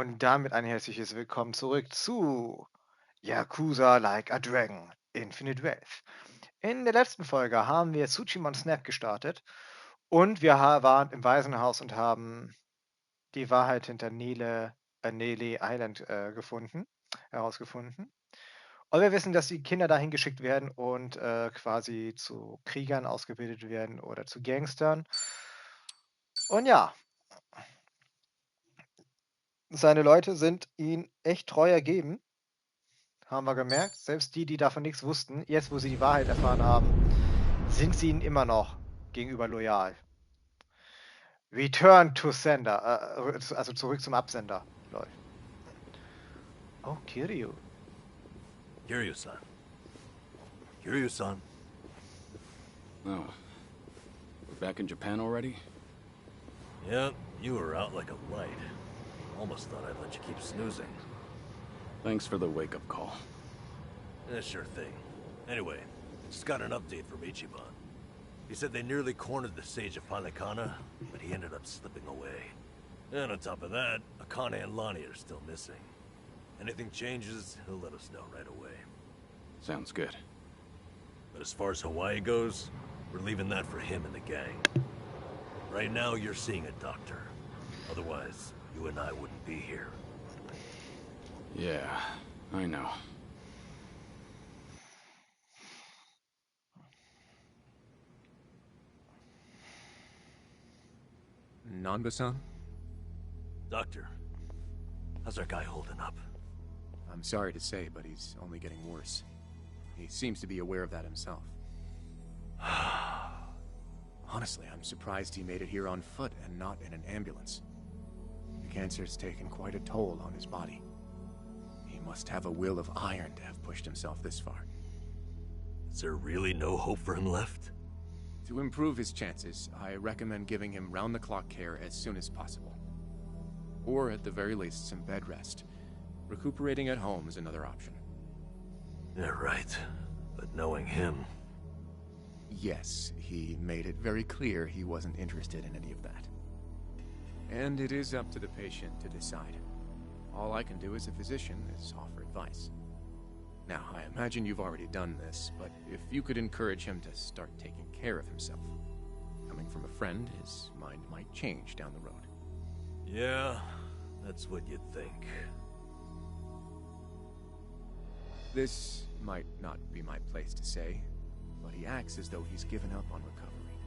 Und damit ein herzliches Willkommen zurück zu Yakuza Like a Dragon Infinite Wealth. In der letzten Folge haben wir Tsushima Snap gestartet und wir waren im Waisenhaus und haben die Wahrheit hinter Nele Island herausgefunden. Und wir wissen, dass die Kinder dahin geschickt werden und quasi zu Kriegern ausgebildet werden oder zu Gangstern. Und ja, seine Leute sind ihm echt treu ergeben. Haben wir gemerkt. Selbst die, die davon nichts wussten, jetzt wo sie die Wahrheit erfahren haben, sind sie ihnen immer noch gegenüber loyal. Return to Sender, also zurück zum Absender. Lol. Oh, Kiryu. Kiryu-san. Kiryu-san. Oh. We're back in Japan already? Yep, you were out like a light. Almost thought I'd let you keep snoozing. Thanks for the wake-up call. Sure thing. Anyway, just got an update from Ichiban. He said they nearly cornered the sage of Panekana, but he ended up slipping away. And on top of that, Akane and Lonnie are still missing. Anything changes, he'll let us know right away. Sounds good. But as far as Hawaii goes, we're leaving that for him and the gang. Right now, you're seeing a doctor. Otherwise, you and I wouldn't be here. Yeah, I know. Nanba-san? Doctor, how's our guy holding up? I'm sorry to say, but he's only getting worse. He seems to be aware of that himself. Honestly, I'm surprised he made it here on foot and not in an ambulance. The cancer's taken quite a toll on his body. He must have a will of iron to have pushed himself this far. Is there really no hope for him left? To improve his chances, I recommend giving him round-the-clock care as soon as possible. Or at the very least, some bed rest. Recuperating at home is another option. Yeah, right. But knowing him... Yes, he made it very clear he wasn't interested in any of that. And it is up to the patient to decide. All I can do as a physician is offer advice. Now, I imagine you've already done this, but if you could encourage him to start taking care of himself. Coming from a friend, his mind might change down the road. Yeah, that's what you'd think. This might not be my place to say, but he acts as though he's given up on recovery.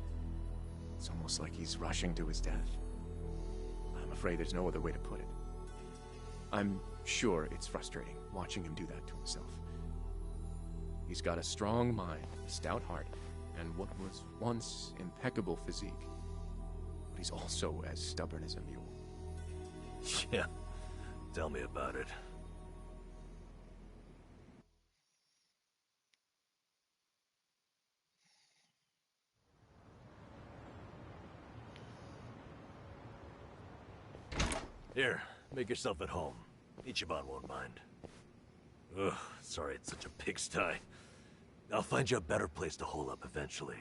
It's almost like he's rushing to his death. I'm afraid there's no other way to put it. I'm sure it's frustrating watching him do that to himself. He's got a strong mind, a stout heart, and what was once impeccable physique. But he's also as stubborn as a mule. Yeah, tell me about it. Here, make yourself at home. Ichiban won't mind. Ugh, sorry it's such a pigsty. I'll find you a better place to hole up eventually.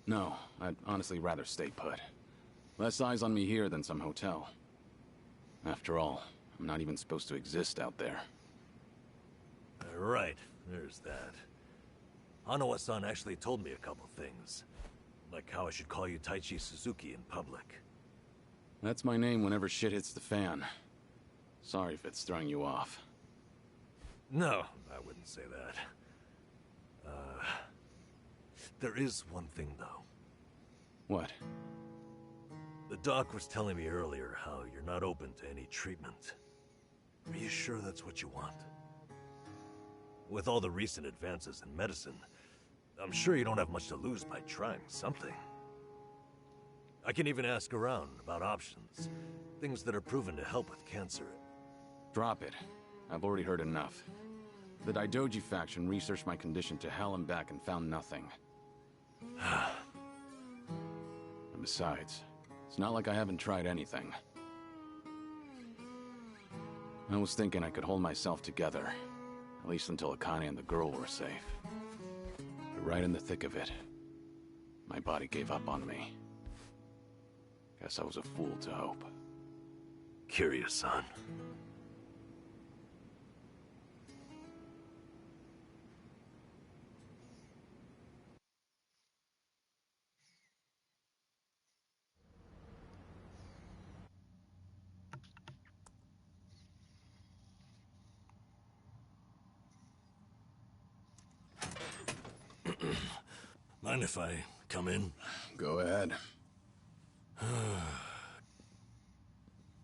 No, I'd honestly rather stay put. Less eyes on me here than some hotel. After all, I'm not even supposed to exist out there. Right, there's that. Hanawa-san actually told me a couple things. Like how I should call you Taichi Suzuki in public. That's my name whenever shit hits the fan. Sorry if it's throwing you off. No, I wouldn't say that. There is one thing, though. What? The doc was telling me earlier how you're not open to any treatment. Are you sure that's what you want? With all the recent advances in medicine, I'm sure you don't have much to lose by trying something. I can even ask around about options. Things that are proven to help with cancer. Drop it. I've already heard enough. The Daidoji faction researched my condition to hell and back and found nothing. And besides, it's not like I haven't tried anything. I was thinking I could hold myself together, at least until Akane and the girl were safe. But right in the thick of it, my body gave up on me. Guess I was a fool to hope. Kiryu-san. Mind if I come in? Go ahead.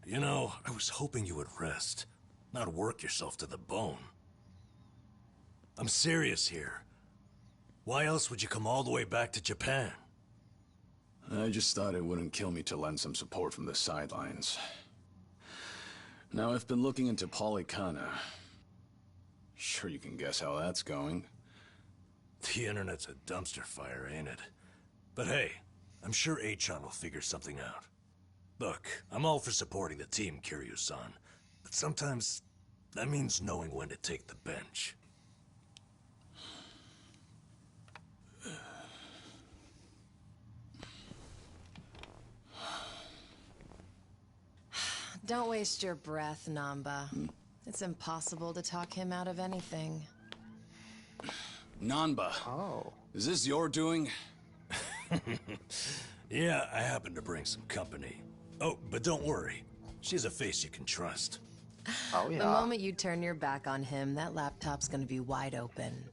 You know, I was hoping you would rest, not work yourself to the bone. I'm serious here. Why else would you come all the way back to Japan? I just thought it wouldn't kill me to lend some support from the sidelines. Now, I've been looking into Polycana. Sure you can guess how that's going. The internet's a dumpster fire, ain't it? But hey, I'm sure Achan will figure something out. Look, I'm all for supporting the team, Kiryu-san, but sometimes that means knowing when to take the bench. Don't waste your breath, Namba. It's impossible to talk him out of anything. Nanba, Oh. is this your doing? Yeah, I happen to bring some company. Oh, but don't worry. She's a face you can trust. Oh, yeah. The moment you turn your back on him, that laptop's gonna be wide open.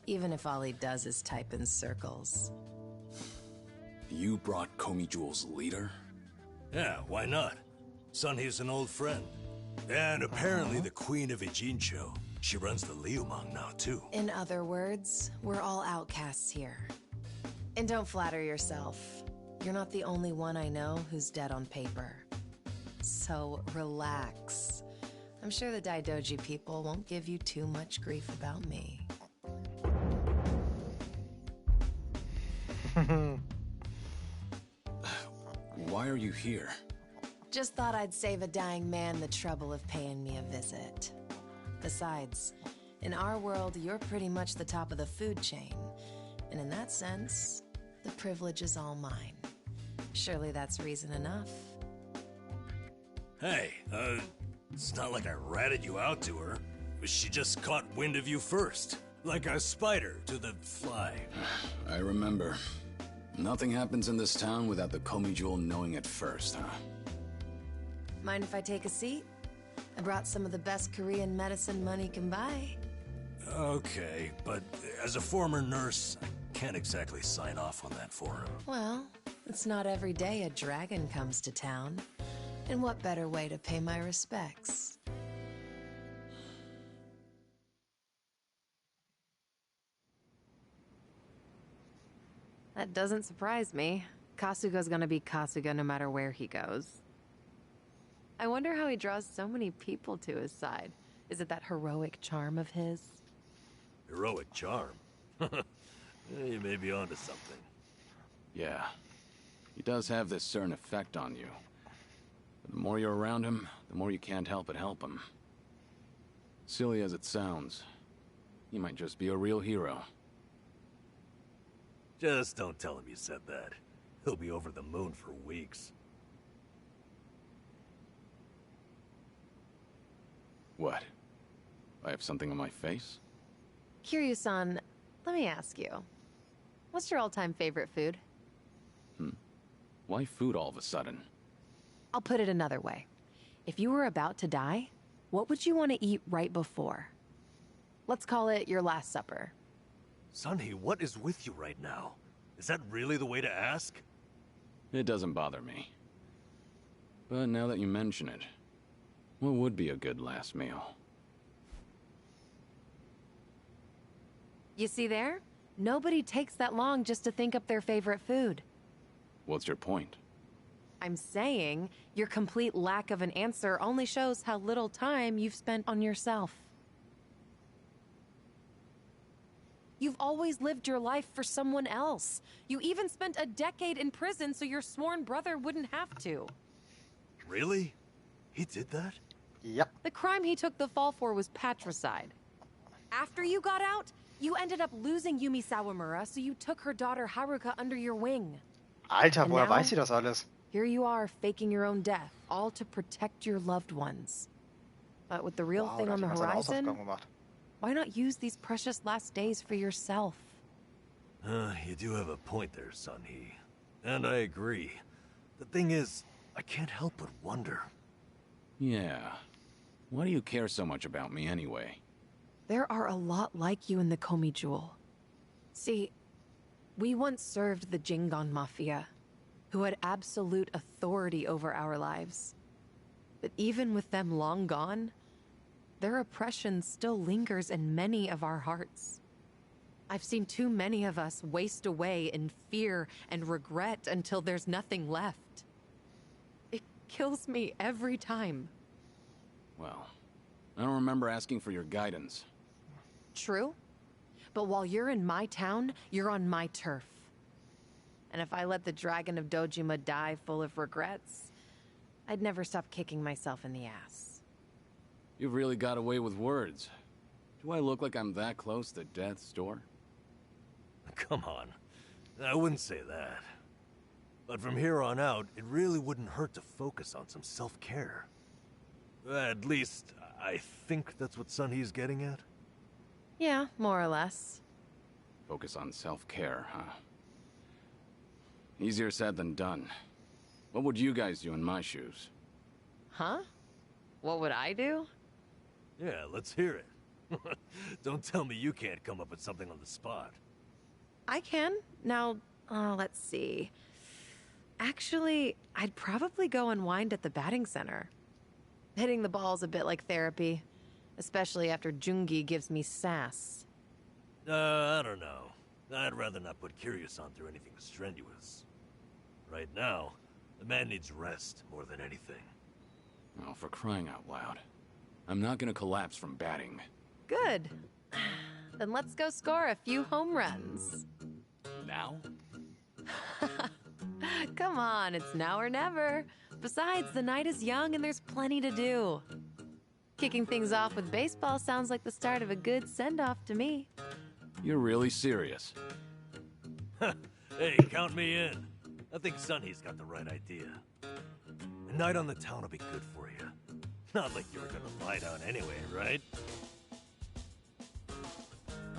Even if all he does is type in circles. You brought Komi Jewel's leader? Yeah, why not? Sunhee's an old friend. And apparently the Queen of Ijincho. She runs the Liumang now, too. In other words, we're all outcasts here. And don't flatter yourself. You're not the only one I know who's dead on paper. So relax. I'm sure the Daidoji people won't give you too much grief about me. Why are you here? Just thought I'd save a dying man the trouble of paying me a visit. Besides, in our world, you're pretty much the top of the food chain. And in that sense, the privilege is all mine. Surely that's reason enough. Hey, it's not like I ratted you out to her. She just caught wind of you first. Like a spider to the fly. I remember. Nothing happens in this town without the Komi Jewel knowing it first, huh? Mind if I take a seat? I brought some of the best Korean medicine money can buy. Okay, but as a former nurse, I can't exactly sign off on that for him. Well, it's not every day a dragon comes to town. And what better way to pay my respects? That doesn't surprise me. Kasuga's gonna be Kasuga no matter where he goes. I wonder how he draws so many people to his side. Is it that heroic charm of his? Heroic charm? You may be onto something. Yeah. He does have this certain effect on you. The more you're around him, the more you can't help but help him. Silly as it sounds, he might just be a real hero. Just don't tell him you said that. He'll be over the moon for weeks. What? I have something on my face? Kiryu-san, let me ask you. What's your all-time favorite food? Why food all of a sudden? I'll put it another way. If you were about to die, what would you want to eat right before? Let's call it your last supper. Sunhee, what is with you right now? Is that really the way to ask? It doesn't bother me. But now that you mention it, what would be a good last meal? You see there? Nobody takes that long just to think up their favorite food. What's your point? I'm saying your complete lack of an answer only shows how little time you've spent on yourself. You've always lived your life for someone else. You even spent a decade in prison so your sworn brother wouldn't have to. Really? He did that? Yep. The crime he took the fall for was patricide. After you got out, you ended up losing Yumi Sawamura, so you took her daughter Haruka under your wing. Alter, And woher now- weiß sie das alles? Here you are, faking your own death, all to protect your loved ones. But with the real Wow, thing da on hat the jemand seine horizon, Hausaufgaben gemacht. why not use these precious last days for yourself? You do have a point there, Sunhee. And I agree. The thing is, I can't help but wonder. Yeah. Why do you care so much about me anyway? There are a lot like you in the Komi Jewel. See, we once served the Jingon Mafia, who had absolute authority over our lives. But even with them long gone, their oppression still lingers in many of our hearts. I've seen too many of us waste away in fear and regret until there's nothing left. It kills me every time. Well, I don't remember asking for your guidance. True. But while you're in my town, you're on my turf. And if I let the Dragon of Dojima die full of regrets, I'd never stop kicking myself in the ass. You've really got away with words. Do I look like I'm that close to death's door? Come on. I wouldn't say that. But from here on out, it really wouldn't hurt to focus on some self-care. At least, I think that's what Sunhee's getting at. Yeah, more or less. Focus on self-care, huh? Easier said than done. What would you guys do in my shoes? Huh? What would I do? Yeah, let's hear it. Don't tell me you can't come up with something on the spot. I can. Now, let's see. Actually, I'd probably go unwind at the batting center. Hitting the ball's a bit like therapy, especially after Jungi gives me sass. I don't know. I'd rather not put Kiryu-san through anything strenuous. Right now, the man needs rest more than anything. Oh, for crying out loud. I'm not gonna collapse from batting. Good. Then let's go score a few home runs. Now? Come on, it's now or never. Besides, the night is young and there's plenty to do. Kicking things off with baseball sounds like the start of a good send-off to me. You're really serious? Hey, count me in. I think Sunhee's got the right idea. A night on the town will be good for you. Not like you were gonna lie down anyway, right?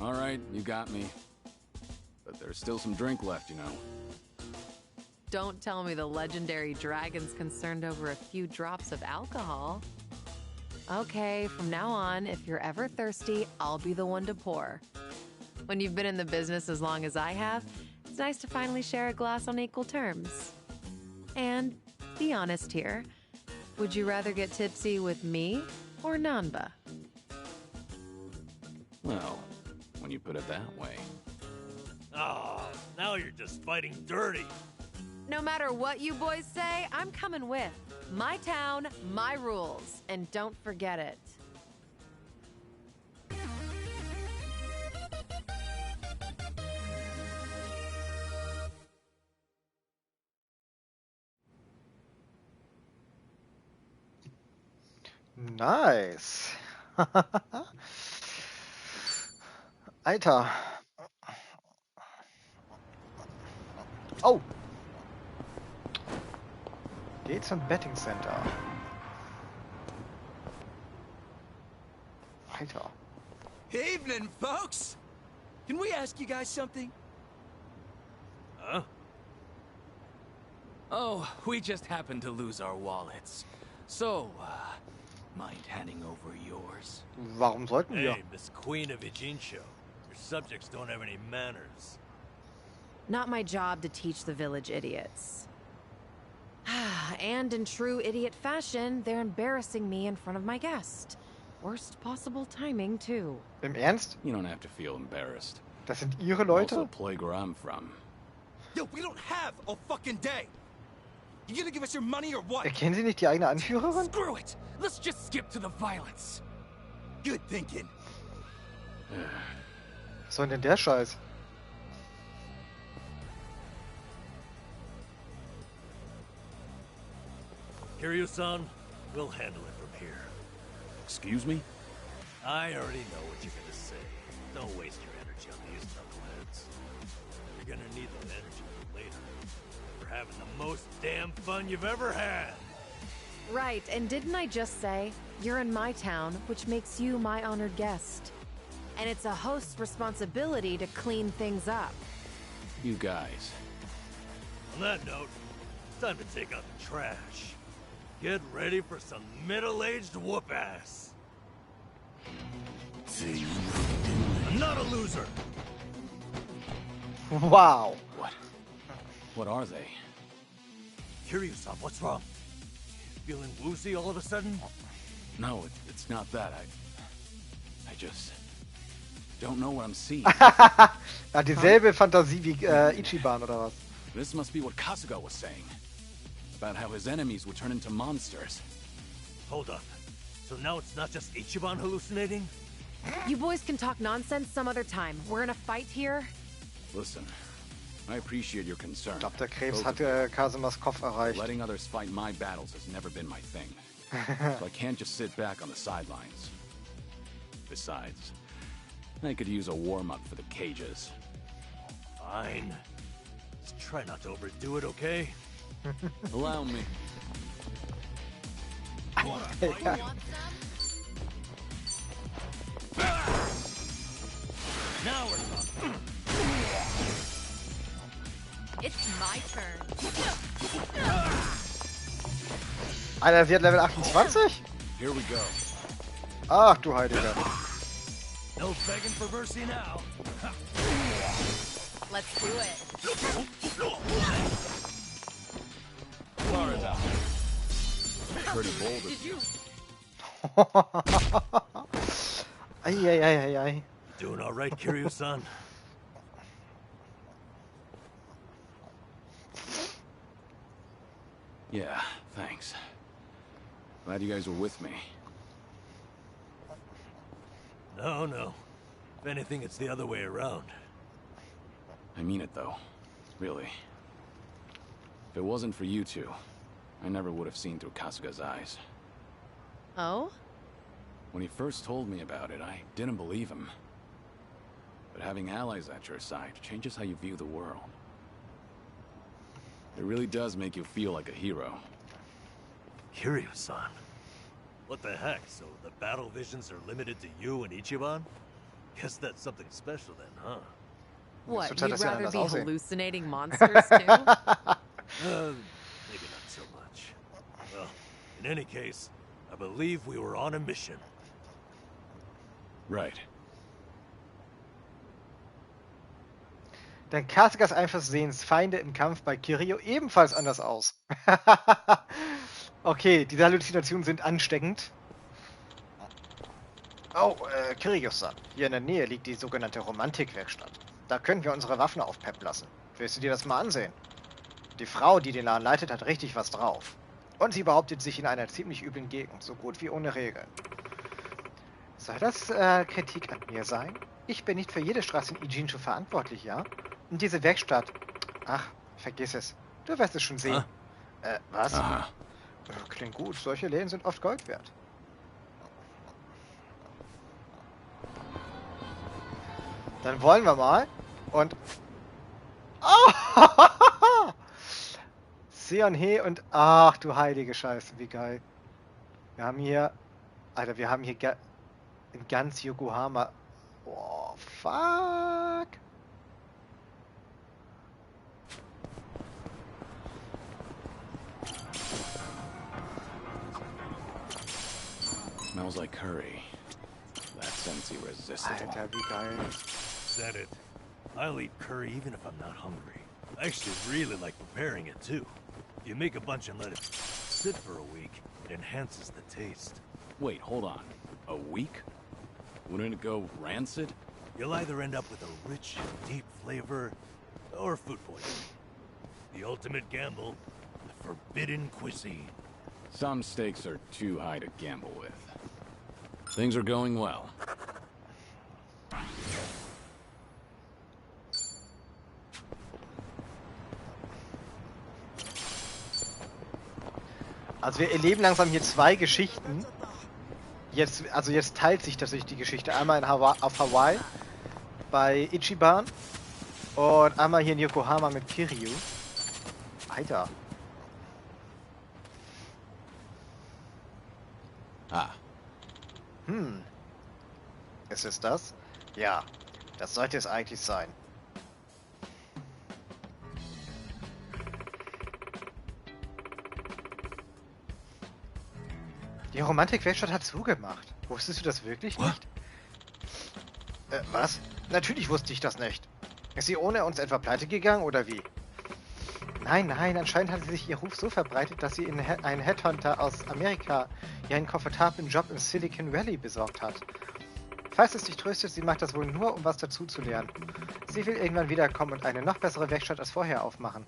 All right, you got me. But there's still some drink left, you know. Don't tell me the legendary dragon's concerned over a few drops of alcohol. Okay, from now on, if you're ever thirsty, I'll be the one to pour. When you've been in the business as long as I have, it's nice to finally share a glass on equal terms. And be honest here, would you rather get tipsy with me or Nanba? Well, when you put it that way. Oh, now you're just fighting dirty. No matter what you boys say, I'm coming with. My town, my rules, and don't forget it. Nice. Alter. Oh. Geht zum Betting Center. Alter. Evening, folks! Can we ask you guys something? Huh? Oh, we just happened to lose our wallets. So, mind handing over yours? Warum sollten wir? Hey, Miss Queen of Ijincho. Your subjects don't have any manners. Not my job to teach the village idiots. And in true idiot fashion, they're embarrassing me in front of my guest. Worst possible timing, too. Im Ernst? You don't have to feel embarrassed. Das sind ihre Also Leute? plague where I'm from. Yo, we don't have a fucking day! You gonna give us your money or what? Erkennen Sie nicht die eigene Anführerin? Screw it! Let's just skip to the violence. Good thinking. Was soll denn der Scheiß? Kiryu-san, we'll handle it from here. Excuse me? I already know what you're gonna say. Don't waste your energy on these knuckleheads. You're gonna need that energy later. For having the most damn fun you've ever had. Right, and didn't I just say, you're in my town, which makes you my honored guest. And it's a host's responsibility to clean things up. You guys. On that note, it's time to take out the trash. Get ready for some middle-aged whoop-ass. I'm not a loser. Wow. What? What are they? Kiryu-san, what's wrong? Feeling woozy all of a sudden? No, it's not that. I just don't know what I'm seeing. Ja, dieselbe Fantasie wie Ichiban oder was? This must be what Kasuga was saying. About how his enemies would turn into monsters. Hold up. So now it's not just Ichiban hallucinating? You boys can talk nonsense some other time. We're in a fight here. Listen, I appreciate your concern. Ich glaube, der Krebs Both hat of you. Kasumas Kopf erreicht. Letting others fight my battles has never been my thing. So I can't just sit back on the sidelines. Besides, I could use a warm-up for the cages. Fine. Just try not to overdo it, okay? Allow me. Now we're talking. It's my turn. Alter, sie hat Level 28? Here we go. Ach du Heiliger. No begging for mercy now. Let's do it. Far enough. Pretty bold of you. Eieieiei. Doing all right, Kiryu-san? Yeah, thanks. Glad you guys were with me. No. If anything, it's the other way around. I mean it though. Really. If it wasn't for you two, I never would have seen through Kasuga's eyes. Oh? When he first told me about it, I didn't believe him. But having allies at your side changes how you view the world. It really does make you feel like a hero. Kiryu-san? What the heck? So the battle visions are limited to you and Ichiban? Guess that's something special then, huh? What, Zurzeit you'd ist ja rather anders be aussehen. hallucinating monsters too? Maybe not so much. Well, in any case, I believe we were on a mission. Right. Denn Kasugas Einflussensfeinde im Kampf bei Kiryu ebenfalls anders aus. Okay, diese Halluzinationen sind ansteckend. Oh, Kiryu-san. Hier in der Nähe liegt die sogenannte Romantikwerkstatt. Da können wir unsere Waffen aufpeppen lassen. Willst du dir das mal ansehen? Die Frau, die den Laden leitet, hat richtig was drauf. Und sie behauptet sich in einer ziemlich üblen Gegend, so gut wie ohne Regeln. Soll das Kritik an mir sein? Ich bin nicht für jede Straße in Ijincho verantwortlich, ja? Und diese Werkstatt... Ach, vergiss es. Du wirst es schon sehen. Was? Aha. Klingt gut. Solche Läden sind oft Gold wert. Dann wollen wir mal. Und... Oh! Seon-He und... Ach du heilige Scheiße, wie geil. Wir haben hier... Alter, wir haben hier in ganz Yokohama... Oh, fuck. Smells like curry. That sense irresistible. Alter, wie geil. Said it. I'll eat curry even if I'm not hungry. I actually really like preparing it too. You make a bunch and let it sit for a week, it enhances the taste. Wait, hold on. A week? Wouldn't it go rancid? You'll either end up with a rich, deep flavor, or food poisoning. The ultimate gamble, the forbidden cuisine. Some stakes are too high to gamble with. Things are going well. Also wir erleben langsam hier zwei Geschichten. jetzt teilt sich tatsächlich die Geschichte. Einmal auf Hawaii bei Ichiban und einmal hier in Yokohama mit Kiryu. Alter. Ah, Ist es das? Ja, das sollte es eigentlich sein. Die Romantik-Werkstatt hat zugemacht. Wusstest du das wirklich nicht? Was? Natürlich wusste ich das nicht. Ist sie ohne uns etwa pleite gegangen oder wie? Nein, anscheinend hat sich ihr Ruf so verbreitet, dass sie in einen Headhunter aus Amerika ihr einen komfortablen Job im Silicon Valley besorgt hat. Falls es dich tröstet, sie macht das wohl nur, um was dazu zu lernen. Sie will irgendwann wiederkommen und eine noch bessere Werkstatt als vorher aufmachen.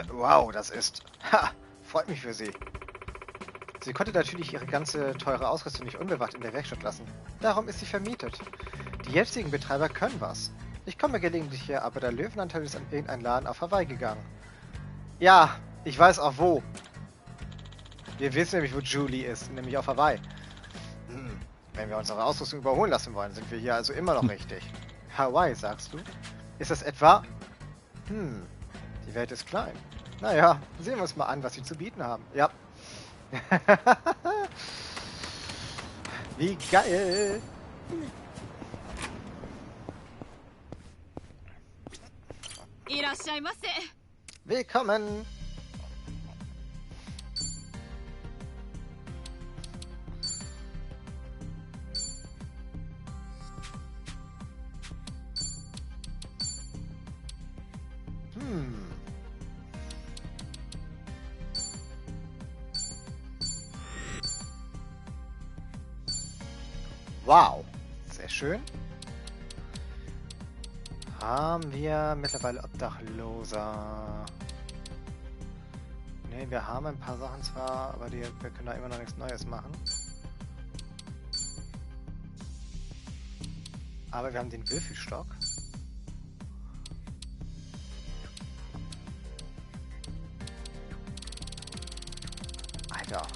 Wow, das ist... Ha! Freut mich für sie. Sie konnte natürlich ihre ganze teure Ausrüstung nicht unbewacht in der Werkstatt lassen. Darum ist sie vermietet. Die jetzigen Betreiber können was. Ich komme gelegentlich her, aber der Löwenanteil ist an irgendeinen Laden auf Hawaii gegangen. Ja, ich weiß auch wo. Wir wissen nämlich, wo Julie ist, nämlich auf Hawaii. Wenn wir unsere Ausrüstung überholen lassen wollen, sind wir hier also immer noch richtig. Hawaii, sagst du? Ist das etwa... Die Welt ist klein. Naja, sehen wir uns mal an, was sie zu bieten haben. Ja. Wie geil! Willkommen! Wow, sehr schön. Haben wir mittlerweile Obdachloser? Ne, wir haben ein paar Sachen zwar, aber wir können da immer noch nichts Neues machen. Aber wir haben den Würfelstock. Alter.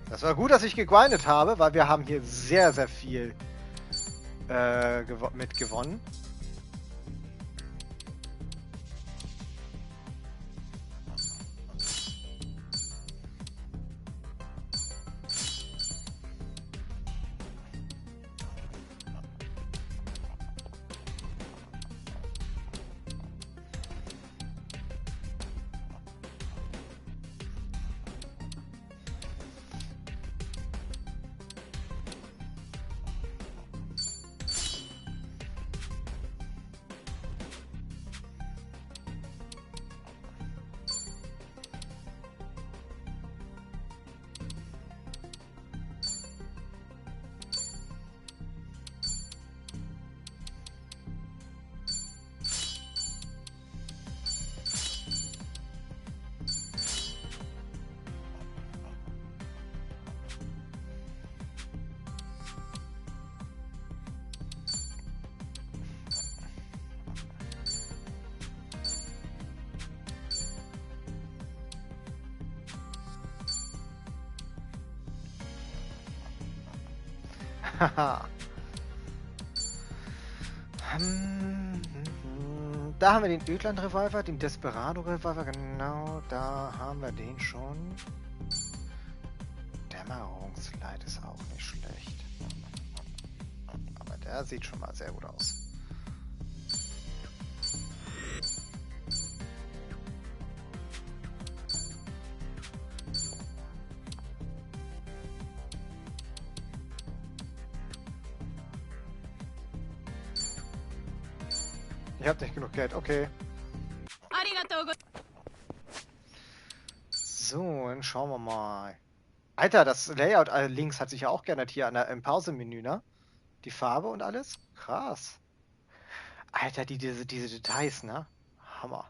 Das war gut, dass ich gegrindet habe, weil wir haben hier sehr, sehr viel mitgewonnen. Haha. Da haben wir den Ödland-Revolver, den Desperado-Revolver, genau, da haben wir den schon. Dämmerungsleit ist auch nicht schlecht. Aber der sieht schon mal sehr gut aus. Ich hab nicht genug Geld, okay. So, dann schauen wir mal. Alter, das Layout links hat sich ja auch geändert hier im Pause-Menü, ne? Die Farbe und alles? Krass. Alter, diese Details, ne? Hammer.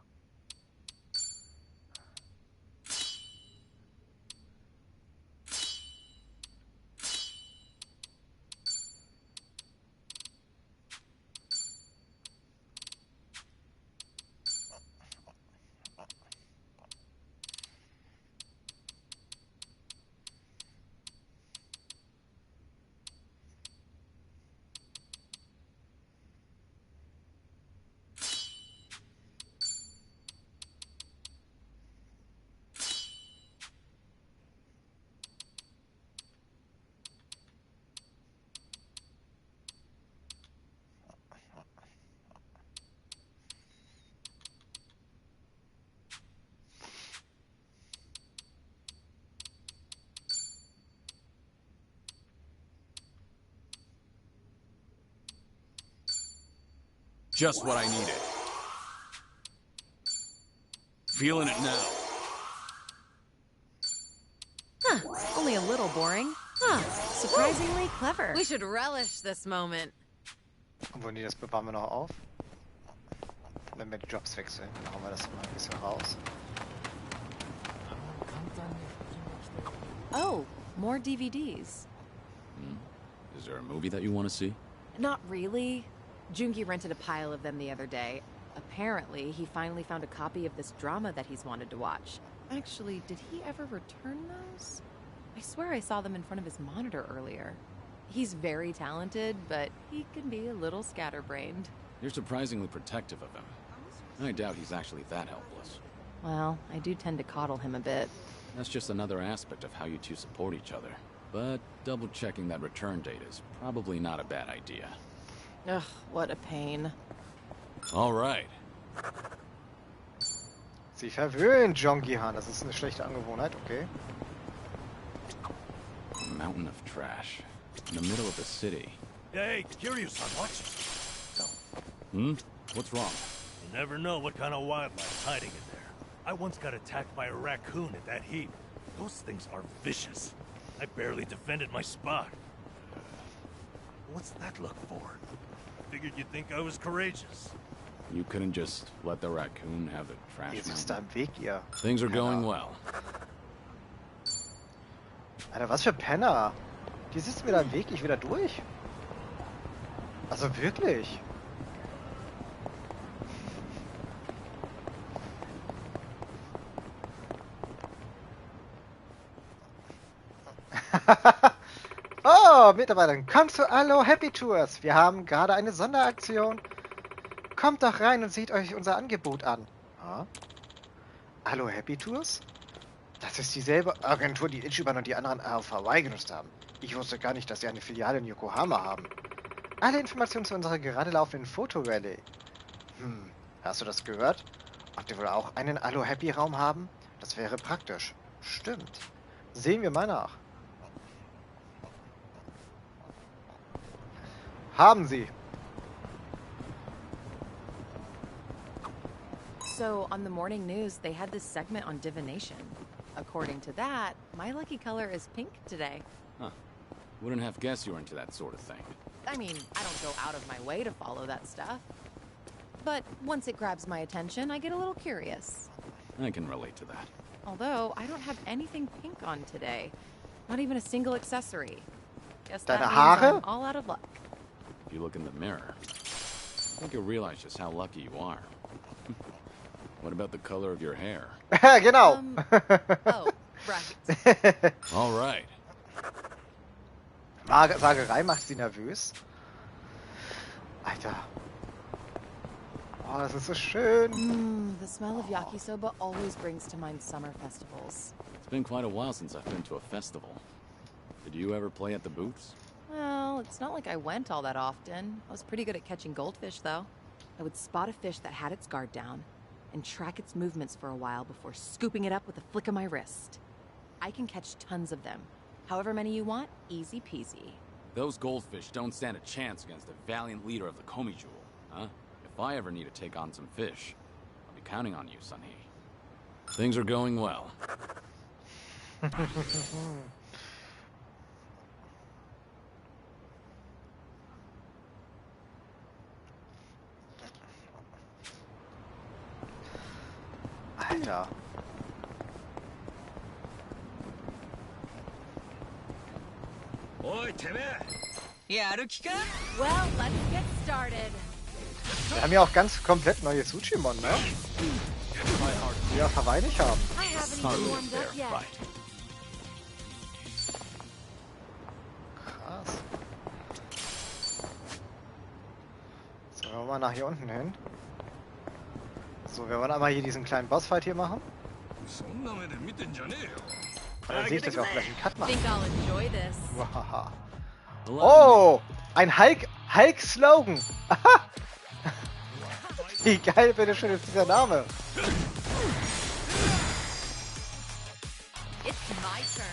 Just what I needed. Feeling it now. Huh, only a little boring. Huh, surprisingly clever. We should relish this moment. Obwohl, nee, das bewahren wir noch auf. Wenn wir die Jobs wechseln, dann hauen wir das mal ein bisschen raus. Oh, more DVDs. Is there a movie that you want to see? Not really. Jungi rented a pile of them the other day. Apparently, he finally found a copy of this drama that he's wanted to watch. Actually, did he ever return those? I swear I saw them in front of his monitor earlier. He's very talented, but he can be a little scatterbrained. You're surprisingly protective of him. I doubt he's actually that helpless. Well, I do tend to coddle him a bit. That's just another aspect of how you two support each other. But double-checking that return date is probably not a bad idea. Ugh, what a pain. All right. Sie verwöhnt Jongi-Han. Das ist eine schlechte Angewohnheit, okay. A mountain of trash. In the middle of the city. Hey, Kiryu-san, watch. What's wrong? You never know what kind of wildlife's hiding in there. I once got attacked by a raccoon at that heap. Those things are vicious. I barely defended my spot. What's that look for? Figured you'd think I was courageous. You couldn't just let the raccoon have the trash Jetzt ist mountain? da im Weg, ihr. Things are going Penner. well. Alter, was für Penner. Die sitzen mir da im Weg, ich wieder durch. Also wirklich. Oh, Mitarbeiter, kommt zu Allo Happy Tours. Wir haben gerade eine Sonderaktion. Kommt doch rein und seht euch unser Angebot an. Ah. Allo Happy Tours? Das ist dieselbe Agentur, die Ichiban und die anderen auf Hawaii genutzt haben. Ich wusste gar nicht, dass sie eine Filiale in Yokohama haben. Alle Informationen zu unserer gerade laufenden Fotorallye. Hast du das gehört? Ob die wohl auch einen Allo Happy Raum haben? Das wäre praktisch. Stimmt. Sehen wir mal nach. Haben sie. So, on the morning news, they had this segment on divination. According to that, my lucky color is pink today. Huh. Wouldn't have guessed you were into that sort of thing. I mean, I don't go out of my way to follow that stuff. But once it grabs my attention, I get a little curious. I can relate to that. Although, I don't have anything pink on today. Not even a single accessory. Guess that Deine means Haare? I'm all out of luck. If you look in the mirror, I think you'll realize just how lucky you are. What about the color of your hair? Genau. Oh, right. All right. Sagerei macht sie nervös. Alter. Oh, das ist so schön. The smell of yakisoba always brings to mind summer festivals. It's been quite a while since I've been to a festival. Did you ever play at the booths? Well, it's not like I went all that often. I was pretty good at catching goldfish, though. I would spot a fish that had its guard down and track its movements for a while before scooping it up with a flick of my wrist. I can catch tons of them. However many you want, easy peasy. Those goldfish don't stand a chance against the valiant leader of the Komi Jewel, huh? If I ever need to take on some fish, I'll be counting on you, Sunhee. Things are going well. Alter. Oi, Timmy! Well, let's get started. Wir haben ja auch ganz komplett neue Tsuchimon, ne? Die wir auf Hawaii nicht haben. I haven't even warmed up yet. Krass. So, wir mal nach hier unten hin. So, wir wollen einmal hier diesen kleinen Bossfight hier machen. Und dann sehe ich, dass wir auch gleich einen Cut I machen. think I'll enjoy this. Wahaha. Oh, ein Hulk-Slogan. Aha. Wie geil bitteschön ist dieser Name? It's my turn.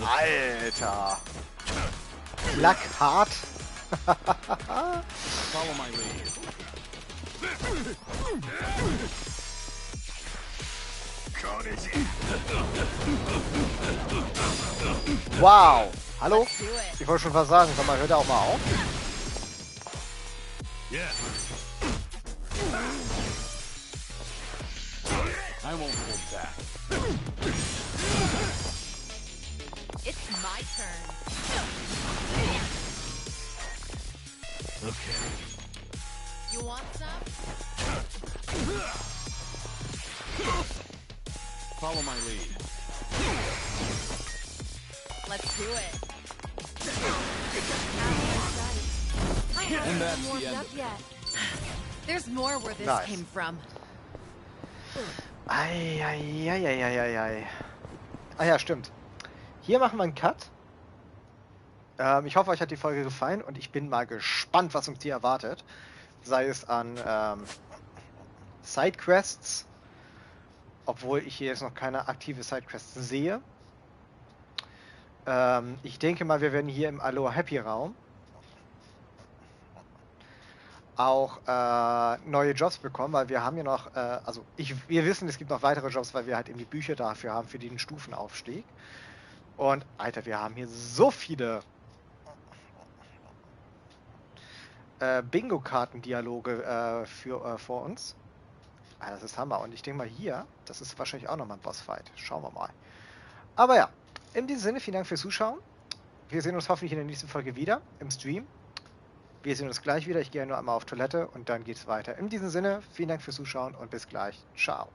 Alter. Lackhart. Follow my lead. Wow. Hallo? Let's do it. Ich wollte schon was sagen. Sag mal, hört er auch mal auf? Yeah. I won't hold back. It's my turn. Okay. You want some? Follow my lead. Let's do it. I And haven't that's warmed the end up of it. yet. There's more where this Nice. came from. Eieieiei. Ah ja, stimmt. Hier machen wir einen Cut. Ich hoffe, euch hat die Folge gefallen und ich bin mal gespannt, was uns hier erwartet. Sei es an Sidequests, obwohl ich hier jetzt noch keine aktive Sidequests sehe. Ich denke mal, wir werden hier im Aloha Happy Raum auch neue Jobs bekommen, weil wir haben ja noch, wir wissen, es gibt noch weitere Jobs, weil wir halt eben die Bücher dafür haben, für den Stufenaufstieg. Und, Alter, wir haben hier so viele Bingo-Karten-Dialoge vor uns. Ah, das ist Hammer. Und ich denke mal hier, das ist wahrscheinlich auch nochmal ein Bossfight. Schauen wir mal. Aber ja, in diesem Sinne, vielen Dank fürs Zuschauen. Wir sehen uns hoffentlich in der nächsten Folge wieder im Stream. Wir sehen uns gleich wieder. Ich gehe nur einmal auf Toilette und dann geht's weiter. In diesem Sinne, vielen Dank fürs Zuschauen und bis gleich. Ciao.